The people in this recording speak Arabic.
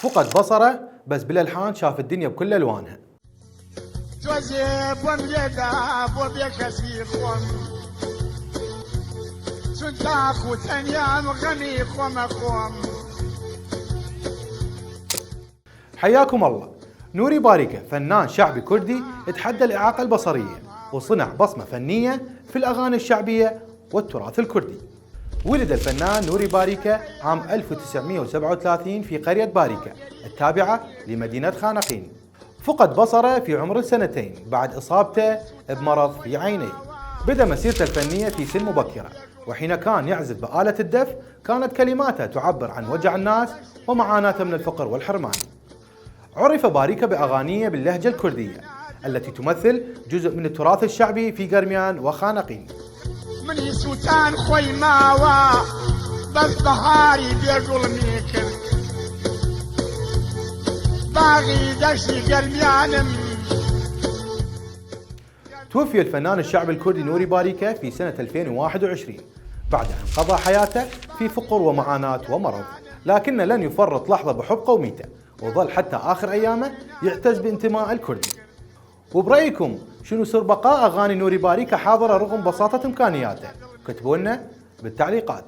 فقد بصره بس بالالحان شاف الدنيا بكل الوانها. حياكم الله. نوري باريكة فنان شعبي كردي تحدى الإعاقة البصرية وصنع بصمة فنية في الأغاني الشعبية والتراث الكردي. ولد الفنان نوري باريكة عام 1937 في قرية باريكة التابعة لمدينة خانقين. فقد بصره في عمر 2 بعد إصابته بمرض في عينيه. بدأ مسيرته الفنية في سن مبكرة، وحين كان يعزف بآلة الدف كانت كلماته تعبر عن وجع الناس ومعاناته من الفقر والحرمان. عرف باريكة بأغانيه باللهجة الكردية التي تمثل جزء من التراث الشعبي في قرميان وخانقين. من يسوتان خوي ماوا بس بهاري بيقول ميكل باغي دشي قرميان. توفي الفنان الشعبي الكردي نوري باريكة في سنة 2021 بعد أن قضى حياته في فقر ومعاناة ومرض، لكنه لن يفرط لحظة بحب قوميته وظل حتى آخر أيامه يعتز بانتماء الكردي. وبرأيكم شنو سر بقاء أغاني نوري باريكة حاضرة رغم بساطة إمكانياته؟ كتبوا لنا بالتعليقات.